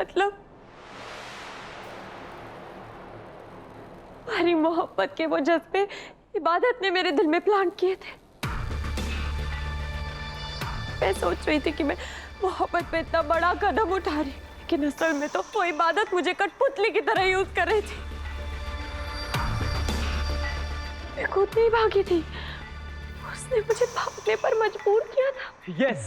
मतलब हमारी मोहब्बत के वो जज्बे इबादत ने मेरे दिल में प्लांट किए थे। मैं सोच रही थी कि मैं मोहब्बत पे इतना बड़ा कदम उठा रही, लेकिन असल में तो वो इबादत मुझे कठपुतली की तरह यूज कर रही थी। मैं खुद नहीं भागी थी, उसने मुझे भागने पर मजबूर किया था। यस।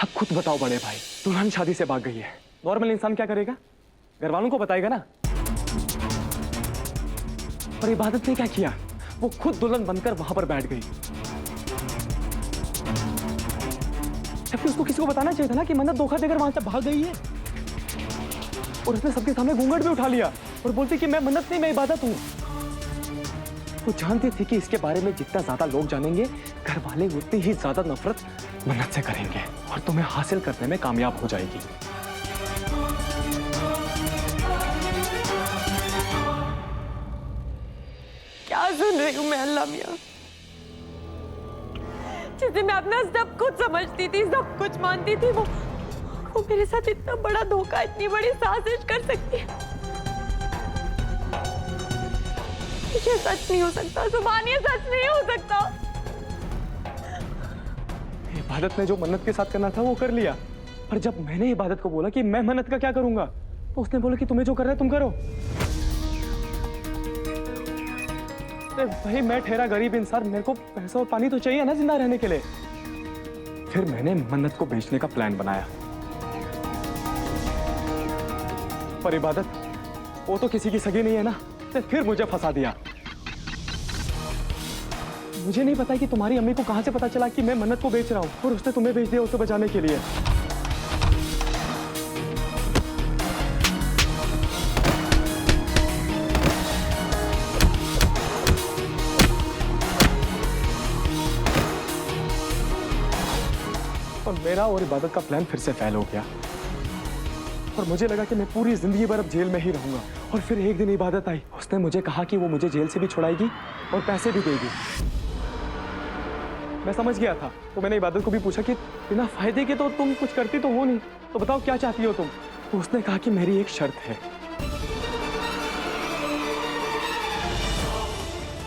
अब खुद बताओ बड़े भाई, दुल्हन शादी से भाग गई है, नॉर्मल इंसान क्या करेगा? घर वालों को बताएगा ना। और इबादत ने क्या किया? वो खुद दुल्हन बनकर वहां पर बैठ गई। जबकि उसको किसी को बताना चाहिए था ना कि मन्नत धोखा देकर वहां से भाग गई है। और उसने सबके सामने घूंघट भी उठा लिया और बोलती कि मैं मन्नत नहीं, मैं इबादत हूं। वो जानती थी कि इसके बारे में जितना ज्यादा लोग जानेंगे, घर वाले उतनी ही ज्यादा नफरत मन्नत से करेंगे और तुम्हें हासिल करने में कामयाब हो जाएगी। क्या सुन रही हूँ मैं अल्लाह मियां? जिसे मैं अपना सब कुछ समझती थी, सब कुछ मानती थी, वो मेरे साथ इतना बड़ा धोखा, इतनी बड़ी साजिश कर सकती है। ये सच नहीं हो सकता जुबान, ये सच नहीं हो सकता। इबादत ने जो मन्नत के साथ करना था वो कर लिया, पर जब मैंने इबादत को बोला कि मैं मन्नत का क्या करूंगा, तो उसने बोला कि तुम्हें जो करना है तुम करो। भाई मैं ठहरा गरीब इंसान, मेरे को पैसा और पानी तो चाहिए ना जिंदा रहने के लिए। फिर मैंने मन्नत को बेचने का प्लान बनाया, पर इबादत वो तो किसी की सगी नहीं है ना, तो फिर मुझे फंसा दिया। मुझे नहीं पता कि तुम्हारी अम्मी को कहां से पता चला कि मैं मन्नत को बेच रहा हूं और उसने तुम्हें बेच दिया उसे बचाने के लिए। और मेरा और इबादत का प्लान फिर से फेल हो गया और मुझे लगा कि मैं पूरी जिंदगी भर अब जेल में ही रहूंगा। और फिर एक दिन इबादत आई, उसने मुझे कहा कि वो मुझे जेल से भी छुड़ाएगी और पैसे भी देगी। मैं समझ गया था, तो मैंने इबादत को भी पूछा कि बिना फायदे के तो तुम कुछ करती तो हो नहीं, तो बताओ क्या चाहती हो तुम? तो उसने कहा कि मेरी एक शर्त है।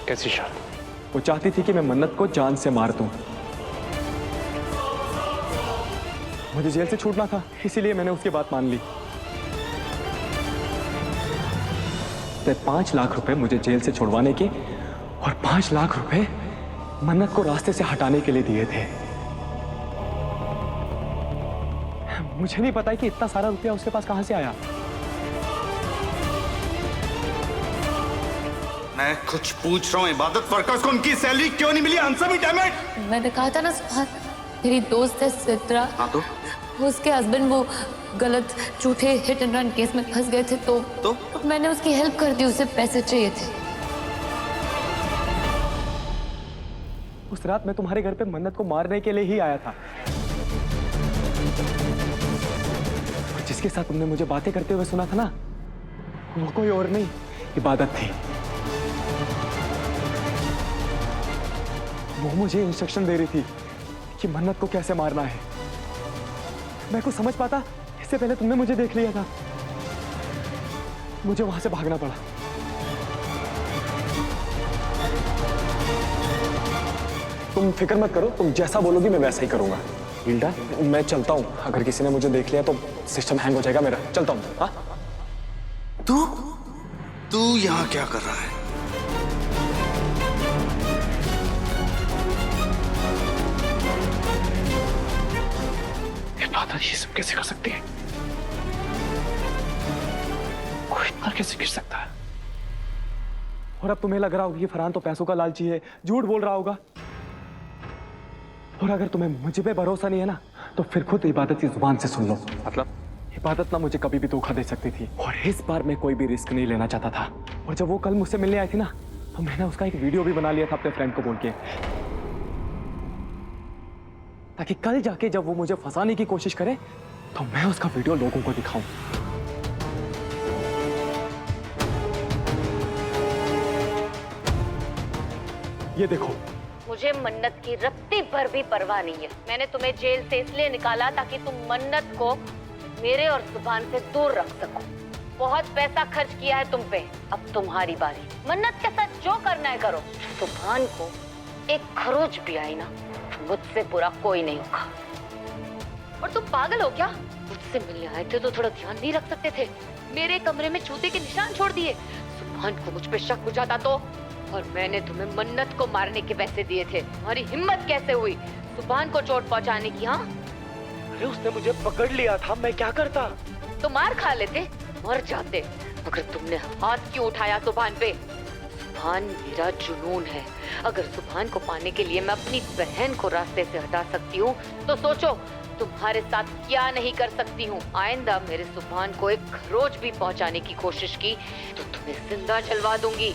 कैसी शर्त? वो चाहती थी कि मैं मन्नत को जान से मार दूं। मुझे जेल से छूटना था, इसीलिए मैंने उसकी बात मान ली। तो 5 लाख रुपए मुझे जेल से छुड़वाने के और 5 लाख रुपए मन्नत को रास्ते से हटाने के लिए दिए थे। मुझे नहीं पता कि इतना सारा रुपया उसके पास कहां से आया। मैं कुछ पूछ रहा हूँ, इबादत वर्कर्स को उनकी सैलरी क्यों नहीं मिली? Answer me damn it. मैंने कहा था ना सुभान, मेरी दोस्त है सित्रा। हाँ तो? उसके हस्बैंड वो गलत झूठे हिट एंड रन केस में फंस गए थे, तो मैंने उसकी हेल्प कर दी, उसे पैसे चाहिए थे। उस रात मैं तुम्हारे घर पे मन्नत को मारने के लिए ही आया था। और जिसके साथ तुमने मुझे बातें करते हुए सुना था ना, वो कोई और नहीं, इबादत थी। वो मुझे इंस्ट्रक्शन दे रही थी कि मन्नत को कैसे मारना है। मैं कुछ समझ पाता इससे पहले तुमने मुझे देख लिया था। मुझे वहां से भागना पड़ा। तुम फिक्र मत करो, तुम जैसा बोलोगी मैं वैसा ही करूंगा। हिल्डा, मैं चलता हूँ, अगर किसी ने मुझे देख लिया तो सिस्टम हैंग हो जाएगा मेरा। चलता हूँ। हाँ? तू यहाँ क्या कर रहा है? इबादत ये सब कैसे कर सकती है? कोई इतना कैसे गिर सकता है? और अब तुम्हें लग रहा होगा कि फरहान तो पैसों का लालची है, झूठ बोल रहा होगा। और अगर तुम्हें मुझ पे भरोसा नहीं है ना, तो फिर खुद इबादत की जुबान से सुन लो। मतलब? इबादत ना मुझे कभी भी धोखा दे सकती थी, और इस बार मैं कोई भी रिस्क नहीं लेना चाहता था। और जब वो कल मुझसे मिलने आई थी ना, तो मैंने उसका एक वीडियो भी बना लिया था अपने फ्रेंड को बोल के, ताकि कल जाके जब वो मुझे फंसाने की कोशिश करे तो मैं उसका वीडियो लोगों को दिखाऊं। ये देखो, मुझे मन्नत की रत्ती भर भी परवाह नहीं है। मैंने तुम्हें जेल से इसलिए निकाला ताकि तुम मन्नत को मेरे और सुभान से दूर रख सको। बहुत पैसा खर्च किया है तुम पे, अब तुम्हारी बारी। मन्नत के साथ जो करना है करो। सुभान को एक खरोच भी आई ना, मुझसे बुरा कोई नहीं होगा। और तुम पागल हो क्या? मुझसे मिलने आए थे तो थोड़ा ध्यान नहीं रख सकते थे? मेरे कमरे में जूते के निशान छोड़ दिए। सुभान को मुझ पे शक हो जाता तो? और मैंने तुम्हें मन्नत को मारने के पैसे दिए थे। तुम्हारी हिम्मत कैसे हुई सुभान को चोट पहुंचाने की? हाँ, अरे उसने मुझे पकड़ लिया था, मैं क्या करता? तो मार खा लेते, मर जाते। मगर तुमने हाथ क्यों उठाया सुभान पे? सुभान मेरा जुनून है। अगर सुभान को पाने के लिए मैं अपनी बहन को रास्ते से हटा सकती हूँ तो सोचो तुम्हारे साथ क्या नहीं कर सकती हूँ। आइंदा मेरे सुभान को एक खरोच भी पहुँचाने की कोशिश की तो तुम्हें जिंदा जलवा दूंगी।